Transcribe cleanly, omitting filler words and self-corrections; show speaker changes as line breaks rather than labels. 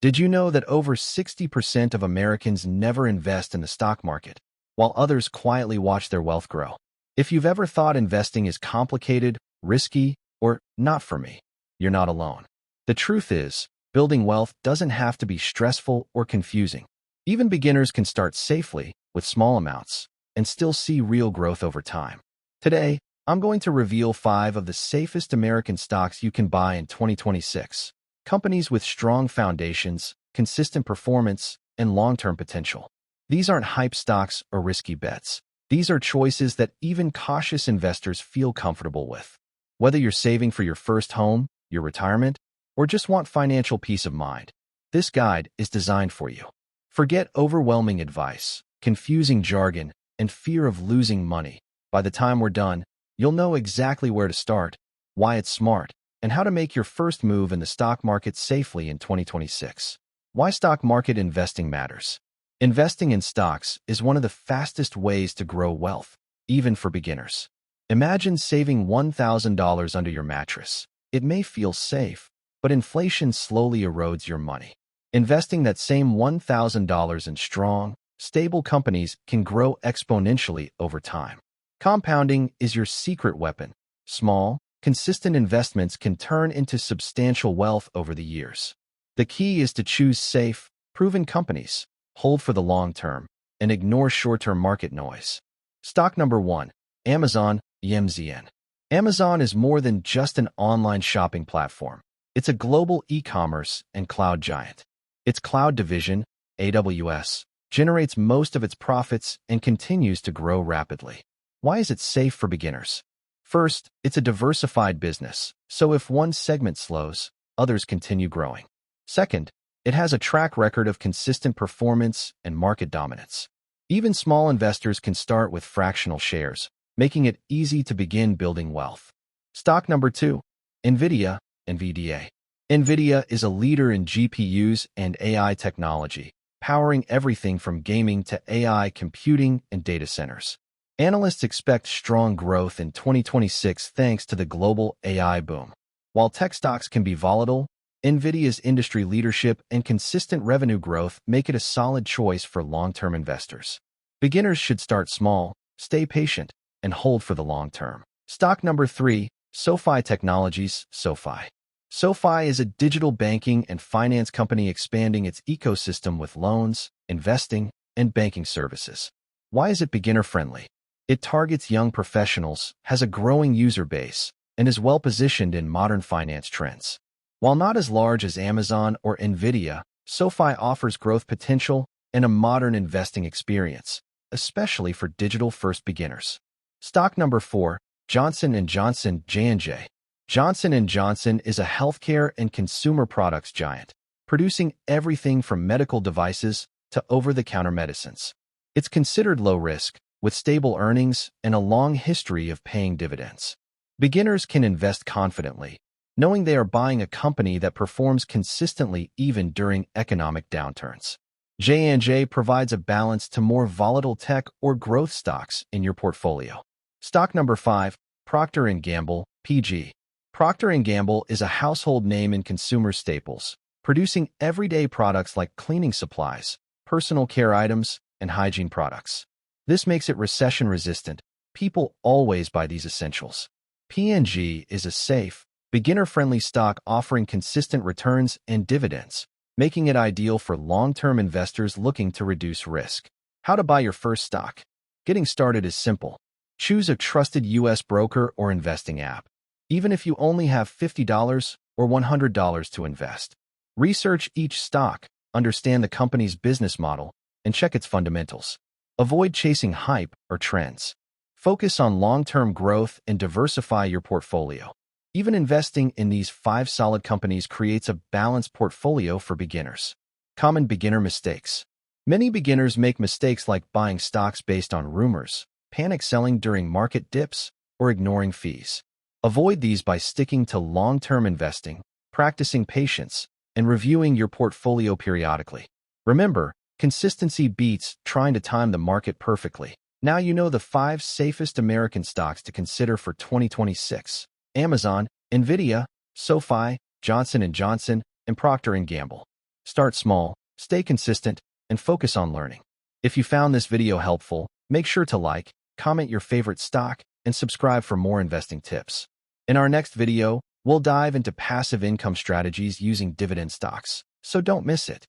Did you know that over 60% of Americans never invest in the stock market, while others quietly watch their wealth grow? If you've ever thought investing is complicated, risky, or not for me, you're not alone. The truth is, building wealth doesn't have to be stressful or confusing. Even beginners can start safely with small amounts and still see real growth over time. Today, I'm going to reveal 5 of the safest American stocks you can buy in 2026. Companies with strong foundations, consistent performance, and long-term potential. These aren't hype stocks or risky bets. These are choices that even cautious investors feel comfortable with. Whether you're saving for your first home, your retirement, or just want financial peace of mind, this guide is designed for you. Forget overwhelming advice, confusing jargon, and fear of losing money. By the time we're done, you'll know exactly where to start, why it's smart, and how to make your first move in the stock market safely in 2026. Why stock market investing matters. Investing in stocks is one of the fastest ways to grow wealth, even for beginners. Imagine saving $1,000 under your mattress. It may feel safe, but inflation slowly erodes your money. Investing that same $1,000 in strong, stable companies can grow exponentially over time. Compounding is your secret weapon. Small, consistent investments can turn into substantial wealth over the years. The key is to choose safe, proven companies, hold for the long term, and ignore short-term market noise. Stock number 1, Amazon, AMZN. Amazon is more than just an online shopping platform. It's a global e-commerce and cloud giant. Its cloud division, AWS, generates most of its profits and continues to grow rapidly. Why is it safe for beginners? First, it's a diversified business, so if one segment slows, others continue growing. Second, it has a track record of consistent performance and market dominance. Even small investors can start with fractional shares, making it easy to begin building wealth. Stock number 2, Nvidia, NVDA. Nvidia is a leader in GPUs and AI technology, powering everything from gaming to AI computing and data centers. Analysts expect strong growth in 2026 thanks to the global AI boom. While tech stocks can be volatile, Nvidia's industry leadership and consistent revenue growth make it a solid choice for long-term investors. Beginners should start small, stay patient, and hold for the long term. Stock number 3, SoFi Technologies, SoFi. SoFi is a digital banking and finance company expanding its ecosystem with loans, investing, and banking services. Why is it beginner-friendly? It targets young professionals, has a growing user base, and is well-positioned in modern finance trends. While not as large as Amazon or Nvidia, SoFi offers growth potential and a modern investing experience, especially for digital-first beginners. Stock number 4, Johnson & Johnson, J&J. Johnson & Johnson is a healthcare and consumer products giant, producing everything from medical devices to over-the-counter medicines. It's considered low-risk, with stable earnings and a long history of paying dividends. Beginners can invest confidently, knowing they are buying a company that performs consistently even during economic downturns. J&J provides a balance to more volatile tech or growth stocks in your portfolio. Stock number 5, Procter & Gamble, PG. Procter & Gamble is a household name in consumer staples, producing everyday products like cleaning supplies, personal care items, and hygiene products. This makes it recession-resistant. People always buy these essentials. P&G is a safe, beginner-friendly stock offering consistent returns and dividends, making it ideal for long-term investors looking to reduce risk. How to buy your first stock? Getting started is simple. Choose a trusted U.S. broker or investing app, even if you only have $50 or $100 to invest. Research each stock, understand the company's business model, and check its fundamentals. Avoid chasing hype or trends. Focus on long-term growth and diversify your portfolio. Even investing in these 5 solid companies creates a balanced portfolio for beginners. Common beginner mistakes. Many beginners make mistakes like buying stocks based on rumors, panic selling during market dips, or ignoring fees. Avoid these by sticking to long-term investing, practicing patience, and reviewing your portfolio periodically. Remember, consistency beats trying to time the market perfectly. Now you know the 5 safest American stocks to consider for 2026. Amazon, Nvidia, SoFi, Johnson & Johnson, and Procter & Gamble. Start small, stay consistent, and focus on learning. If you found this video helpful, make sure to like, comment your favorite stock, and subscribe for more investing tips. In our next video, we'll dive into passive income strategies using dividend stocks, so don't miss it.